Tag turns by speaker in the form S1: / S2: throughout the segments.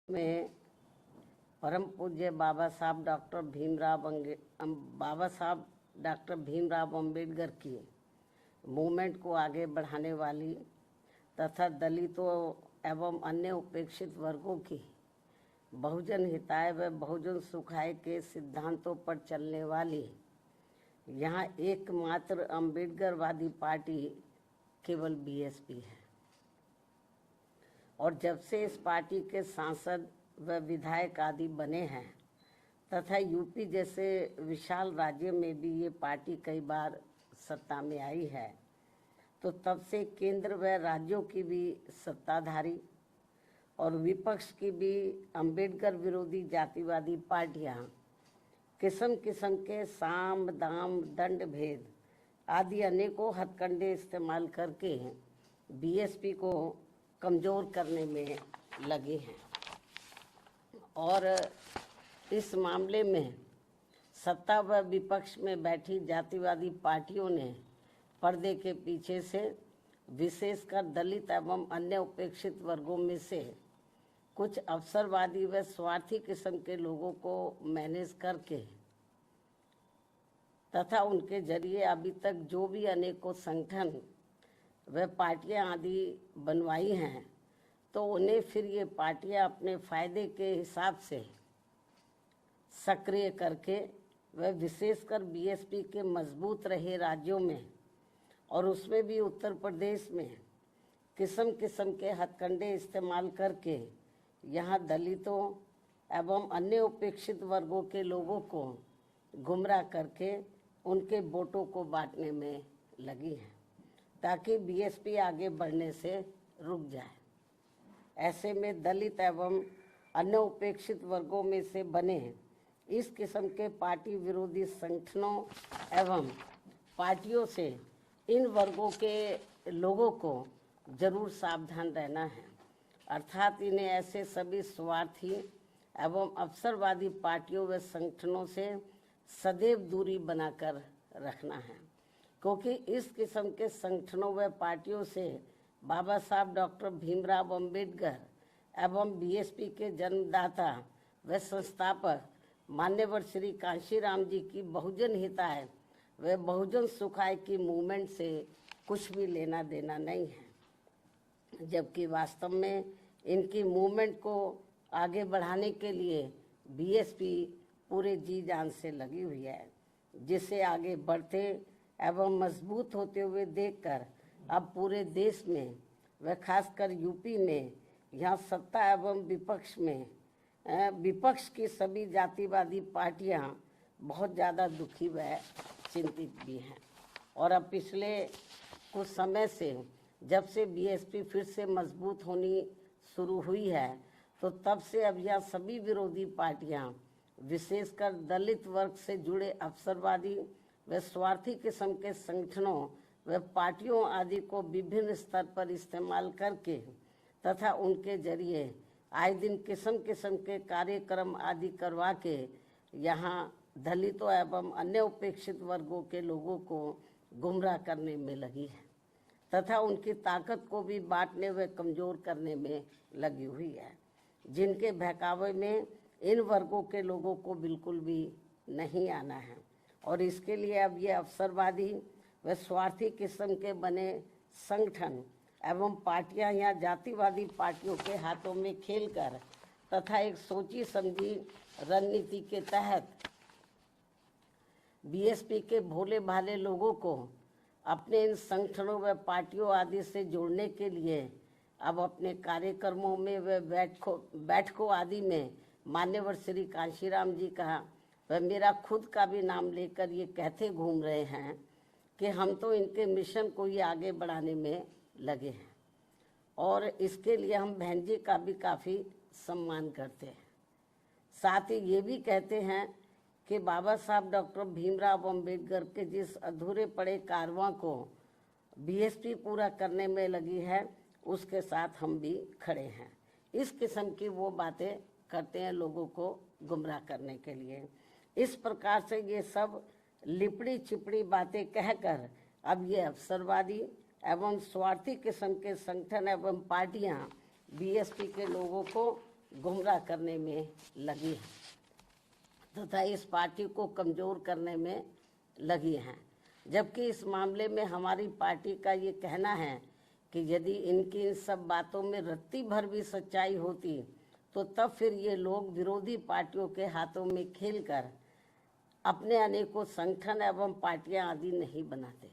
S1: में परम पूज्य बाबा साहब डॉक्टर भीमराव अंबेडकर की मूवमेंट को आगे बढ़ाने वाली तथा दलितों एवं अन्य उपेक्षित वर्गों की बहुजन हिताय व बहुजन सुखाय के सिद्धांतों पर चलने वाली यहाँ एकमात्र अम्बेडकरवादी पार्टी केवल बीएसपी है। और जब से इस पार्टी के सांसद व विधायक आदि बने हैं तथा यूपी जैसे विशाल राज्य में भी ये पार्टी कई बार सत्ता में आई है, तो तब से केंद्र व राज्यों की भी सत्ताधारी और विपक्ष की भी अंबेडकर विरोधी जातिवादी पार्टियां किस्म किस्म के साम दाम दंड भेद आदि अनेकों हथकंडे इस्तेमाल करके बीएसपी को कमज़ोर करने में लगे हैं। और इस मामले में सत्ता व विपक्ष में बैठी जातिवादी पार्टियों ने पर्दे के पीछे से विशेषकर दलित एवं अन्य उपेक्षित वर्गों में से कुछ अवसरवादी व स्वार्थी किस्म के लोगों को मैनेज करके तथा उनके जरिए अभी तक जो भी अनेकों संगठन व पार्टियां आदि बनवाई हैं, तो उन्हें फिर ये पार्टियां अपने फायदे के हिसाब से सक्रिय करके व विशेषकर बीएसपी के मजबूत रहे राज्यों में और उसमें भी उत्तर प्रदेश में किस्म किस्म के हथकंडे इस्तेमाल करके यहाँ दलितों एवं अन्य उपेक्षित वर्गों के लोगों को गुमराह करके उनके वोटों को बांटने में लगी है ताकि बीएसपी आगे बढ़ने से रुक जाए। ऐसे में दलित एवं अन्य उपेक्षित वर्गों में से बने इस किस्म के पार्टी विरोधी संगठनों एवं पार्टियों से इन वर्गों के लोगों को जरूर सावधान रहना है, अर्थात इन्हें ऐसे सभी स्वार्थी एवं अवसरवादी पार्टियों व संगठनों से सदैव दूरी बनाकर रखना है, क्योंकि इस किस्म के संगठनों व पार्टियों से बाबा साहब डॉक्टर भीमराव अंबेडकर एवं बीएसपी के जन्मदाता व संस्थापक मान्यवर श्री कांशीराम जी की बहुजन हिताय व बहुजन सुखाय की मूवमेंट से कुछ भी लेना देना नहीं है, जबकि वास्तव में इनकी मूवमेंट को आगे बढ़ाने के लिए बीएसपी पूरे जी जान से लगी हुई है, जिसे आगे बढ़ते एवं मजबूत होते हुए देखकर अब पूरे देश में व खासकर यूपी में यहाँ सत्ता एवं विपक्ष की सभी जातिवादी पार्टियां बहुत ज़्यादा दुखी व चिंतित भी हैं। और अब पिछले कुछ समय से जब से बीएसपी फिर से मजबूत होनी शुरू हुई है, तो तब से अब यह सभी विरोधी पार्टियां विशेषकर दलित वर्ग से जुड़े अवसरवादी व स्वार्थी किस्म के संगठनों व पार्टियों आदि को विभिन्न स्तर पर इस्तेमाल करके तथा उनके जरिए आए दिन किस्म किस्म के कार्यक्रम आदि करवा के यहाँ दलितों एवं अन्य उपेक्षित वर्गों के लोगों को गुमराह करने में लगी है तथा उनकी ताकत को भी बांटने व कमज़ोर करने में लगी हुई है, जिनके बहकावे में इन वर्गों के लोगों को बिल्कुल भी नहीं आना है। और इसके लिए अब ये अवसरवादी व स्वार्थी किस्म के बने संगठन एवं पार्टियां यहाँ जातिवादी पार्टियों के हाथों में खेलकर तथा एक सोची समझी रणनीति के तहत बीएसपी के भोले भाले लोगों को अपने इन संगठनों व पार्टियों आदि से जोड़ने के लिए अब अपने कार्यक्रमों में व बैठकों आदि में मान्यवर श्री कांशीराम जी का व मेरा खुद का भी नाम लेकर ये कहते घूम रहे हैं कि हम तो इनके मिशन को ही आगे बढ़ाने में लगे हैं और इसके लिए हम बहन जी का भी काफ़ी सम्मान करते हैं। साथ ही ये भी कहते हैं कि बाबा साहब डॉक्टर भीमराव अंबेडकर के जिस अधूरे पड़े कारवां को बीएसपी पूरा करने में लगी है, उसके साथ हम भी खड़े हैं। इस किस्म की वो बातें करते हैं लोगों को गुमराह करने के लिए। इस प्रकार से ये सब लिपड़ी चिपड़ी बातें कहकर अब ये अवसरवादी एवं स्वार्थी किस्म के संगठन एवं पार्टियां बीएसपी के लोगों को गुमराह करने में लगी है तथा इस पार्टी को कमज़ोर करने में लगी हैं। जबकि इस मामले में हमारी पार्टी का ये कहना है कि यदि इनकी इन सब बातों में रत्ती भर भी सच्चाई होती तो तब फिर ये लोग विरोधी पार्टियों के हाथों में खेलकर अपने अनेकों संगठन एवं पार्टियां आदि नहीं बनाते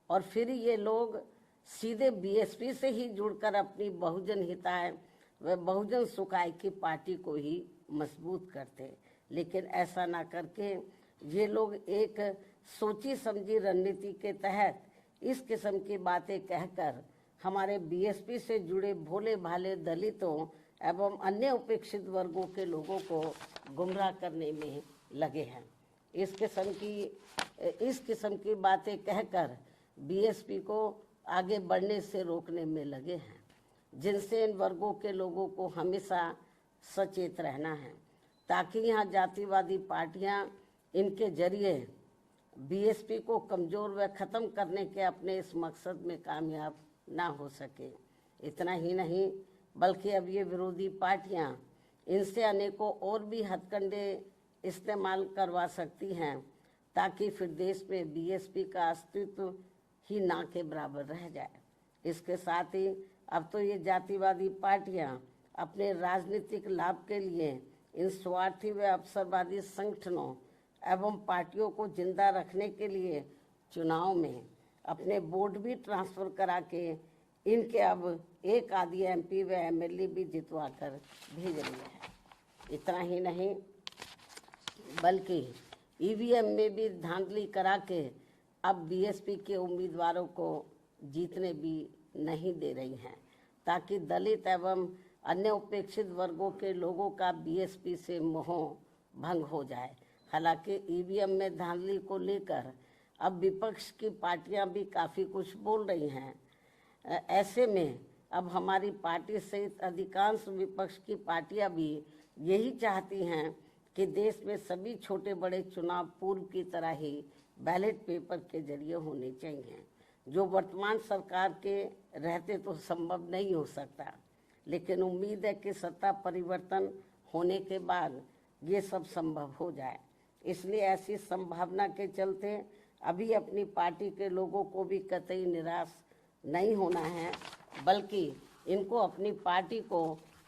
S1: और फिर ये लोग सीधे बीएसपी से ही जुड़कर अपनी बहुजन हिताय व बहुजन सुखाय की पार्टी को ही मजबूत करते। लेकिन ऐसा ना करके ये लोग एक सोची समझी रणनीति के तहत इस किस्म की बातें कहकर हमारे बीएसपी से जुड़े भोले भाले दलितों एवं अन्य उपेक्षित वर्गों के लोगों को गुमराह करने में लगे हैं। इस किस्म की बातें कहकर बीएसपी को आगे बढ़ने से रोकने में लगे हैं, जिनसे इन वर्गों के लोगों को हमेशा सचेत रहना है ताकि यहाँ जातिवादी पार्टियाँ इनके जरिए बीएसपी को कमज़ोर व ख़त्म करने के अपने इस मकसद में कामयाब ना हो सके। इतना ही नहीं बल्कि अब ये विरोधी पार्टियां इनसे अनेकों और भी हथकंडे इस्तेमाल करवा सकती हैं ताकि फिर देश में बीएसपी का अस्तित्व ही ना के बराबर रह जाए। इसके साथ ही अब तो ये जातिवादी पार्टियां अपने राजनीतिक लाभ के लिए इन स्वार्थी व अवसरवादी संगठनों एवं पार्टियों को जिंदा रखने के लिए चुनाव में अपने वोट भी ट्रांसफ़र करा के इनके अब एक आधी एमपी व एमएलए भी जितवा कर भेज रही है। इतना ही नहीं बल्कि ईवीएम में भी धांधली करा के अब बीएसपी के उम्मीदवारों को जीतने भी नहीं दे रही हैं ताकि दलित एवं अन्य उपेक्षित वर्गों के लोगों का बीएसपी से मोह भंग हो जाए। हालांकि ईवीएम में धांधली को लेकर अब विपक्ष की पार्टियां भी काफ़ी कुछ बोल रही हैं। ऐसे में अब हमारी पार्टी सहित अधिकांश विपक्ष की पार्टियां भी यही चाहती हैं कि देश में सभी छोटे बड़े चुनाव पूर्व की तरह ही बैलेट पेपर के जरिए होने चाहिए, जो वर्तमान सरकार के रहते तो संभव नहीं हो सकता। लेकिन उम्मीद है कि सत्ता परिवर्तन होने के बाद ये सब संभव हो जाए। इसलिए ऐसी संभावना के चलते अभी अपनी पार्टी के लोगों को भी कतई निराश नहीं होना है, बल्कि इनको अपनी पार्टी को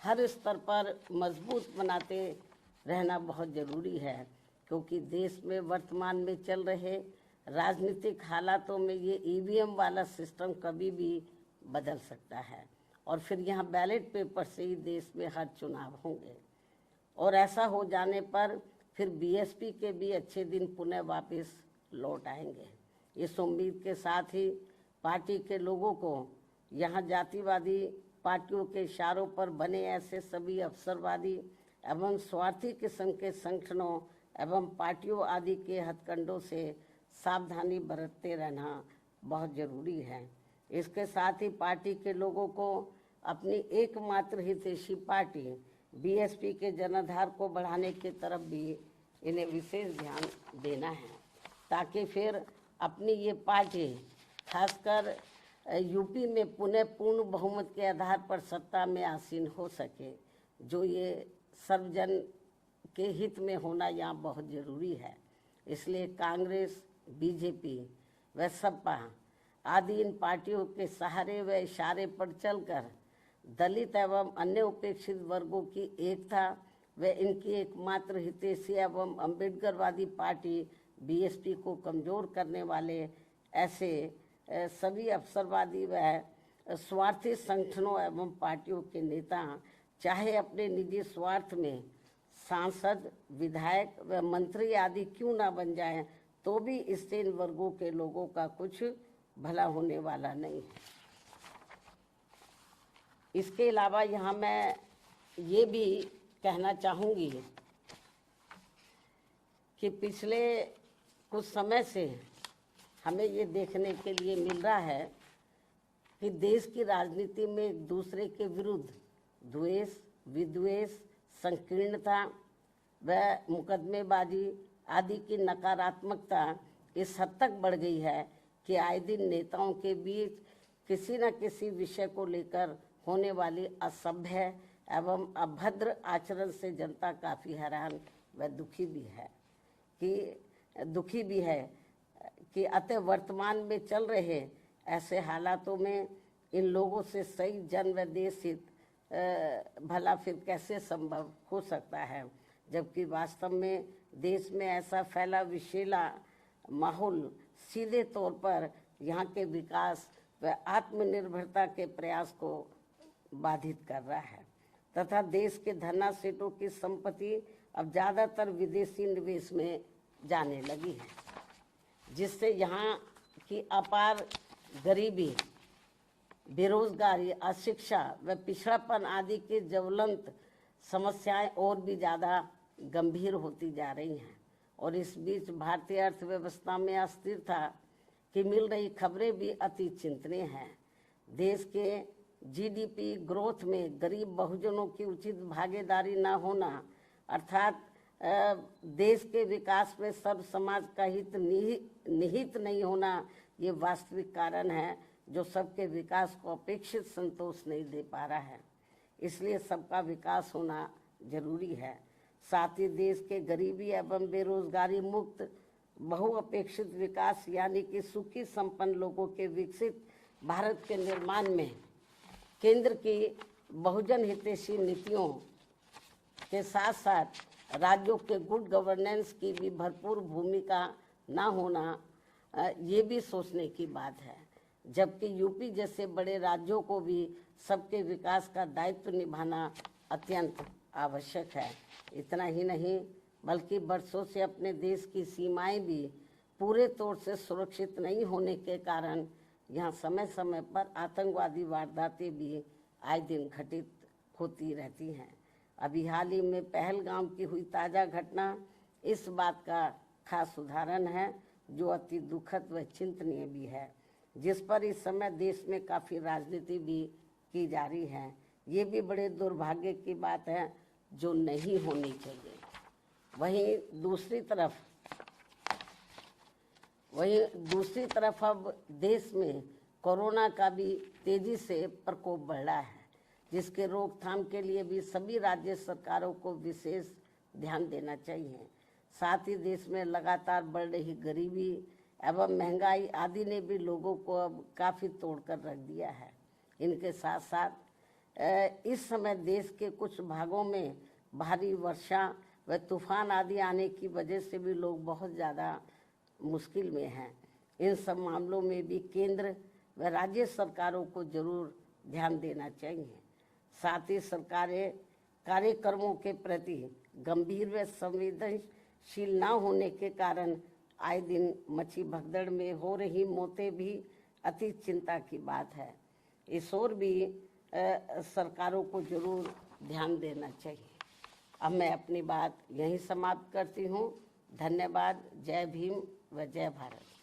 S1: हर स्तर पर मजबूत बनाते रहना बहुत ज़रूरी है, क्योंकि देश में वर्तमान में चल रहे राजनीतिक हालातों में ये ईवीएम वाला सिस्टम कभी भी बदल सकता है और फिर यहाँ बैलेट पेपर से ही देश में हर चुनाव होंगे और ऐसा हो जाने पर फिर बीएसपी के भी अच्छे दिन पुनः वापस लौट आएंगे। इस उम्मीद के साथ ही पार्टी के लोगों को यहाँ जातिवादी पार्टियों के इशारों पर बने ऐसे सभी अवसरवादी एवं स्वार्थी किस्म के संगठनों एवं पार्टियों आदि के हथकंडों से सावधानी बरतते रहना बहुत ज़रूरी है। इसके साथ ही पार्टी के लोगों को अपनी एकमात्र हितैषी पार्टी बीएसपी के जनाधार को बढ़ाने की तरफ भी इन्हें विशेष ध्यान देना है, ताकि फिर अपनी ये पार्टी खासकर यूपी में पुनः पूर्ण बहुमत के आधार पर सत्ता में आसीन हो सके, जो ये सर्वजन के हित में होना यहाँ बहुत ज़रूरी है। इसलिए कांग्रेस, बीजेपी व सपा आदि इन पार्टियों के सहारे व इशारे पर चलकर दलित एवं अन्य उपेक्षित वर्गों की एकता व इनकी एकमात्र हितैषी एवं अम्बेडकरवादी पार्टी बीएसपी को कमज़ोर करने वाले ऐसे सभी अवसरवादी व स्वार्थी संगठनों एवं पार्टियों के नेता चाहे अपने निजी स्वार्थ में सांसद, विधायक व मंत्री आदि क्यों ना बन जाएं, तो भी इससे इन वर्गों के लोगों का कुछ भला होने वाला नहीं है। इसके अलावा यहाँ मैं ये भी कहना चाहूँगी कि पिछले कुछ समय से हमें ये देखने के लिए मिल रहा है कि देश की राजनीति में एक दूसरे के विरुद्ध द्वेष, विद्वेष, संकीर्णता व मुकदमेबाजी आदि की नकारात्मकता इस हद तक बढ़ गई है कि आए दिन नेताओं के बीच किसी न किसी विषय को लेकर होने वाली असभ्य एवं अभद्र आचरण से जनता काफ़ी हैरान व दुखी भी है कि अतः वर्तमान में चल रहे ऐसे हालातों में इन लोगों से सही जन व देश हित भला फिर कैसे संभव हो सकता है, जबकि वास्तव में देश में ऐसा फैला विषैला माहौल सीधे तौर पर यहाँ के विकास व आत्मनिर्भरता के प्रयास को बाधित कर रहा है तथा देश के धन्ना सेठों की संपत्ति अब ज़्यादातर विदेशी निवेश में जाने लगी है, जिससे यहाँ की अपार गरीबी, बेरोजगारी, अशिक्षा व पिछड़ापन आदि की ज्वलंत समस्याएं और भी ज़्यादा गंभीर होती जा रही हैं। और इस बीच भारतीय अर्थव्यवस्था में अस्थिरता की मिल रही खबरें भी अति चिंतनीय हैं। देश के जीडीपी ग्रोथ में गरीब बहुजनों की उचित भागीदारी न होना अर्थात देश के विकास में सर्व समाज का हित निहित नहीं होना, ये वास्तविक कारण है जो सबके विकास को अपेक्षित संतोष नहीं दे पा रहा है। इसलिए सबका विकास होना जरूरी है। साथ ही देश के गरीबी एवं बेरोजगारी मुक्त बहुअपेक्षित विकास यानी कि सुखी संपन्न लोगों के विकसित भारत के निर्माण में केंद्र की बहुजन हितैषी नीतियों के साथ साथ राज्यों के गुड गवर्नेंस की भी भरपूर भूमिका न होना ये भी सोचने की बात है, जबकि यूपी जैसे बड़े राज्यों को भी सबके विकास का दायित्व निभाना अत्यंत आवश्यक है। इतना ही नहीं बल्कि वर्षों से अपने देश की सीमाएं भी पूरे तौर से सुरक्षित नहीं होने के कारण यहाँ समय समय पर आतंकवादी वारदातें भी आए दिन घटित होती रहती हैं। अभी हाल ही में पहलगाम की हुई ताज़ा घटना इस बात का खास उदाहरण है, जो अति दुखद व चिंतनीय भी है, जिस पर इस समय देश में काफ़ी राजनीति भी की जा रही है। ये भी बड़े दुर्भाग्य की बात है जो नहीं होनी चाहिए। वहीं दूसरी तरफ अब देश में कोरोना का भी तेजी से प्रकोप बढ़ रहा है, जिसके रोकथाम के लिए भी सभी राज्य सरकारों को विशेष ध्यान देना चाहिए। साथ ही देश में लगातार बढ़ रही गरीबी एवं महंगाई आदि ने भी लोगों को अब काफ़ी तोड़कर रख दिया है। इनके साथ साथ इस समय देश के कुछ भागों में भारी वर्षा व तूफान आदि आने की वजह से भी लोग बहुत ज़्यादा मुश्किल में हैं। इन सब मामलों में भी केंद्र व राज्य सरकारों को जरूर ध्यान देना चाहिए। साथ ही सरकारें कार्यक्रमों के प्रति गंभीर व संवेदनशील न होने के कारण आए दिन मची भगदड़ में हो रही मौतें भी अति चिंता की बात है। इस ओर भी सरकारों को जरूर ध्यान देना चाहिए। अब मैं अपनी बात यहीं समाप्त करती हूँ। धन्यवाद। जय भीम व जय भारत।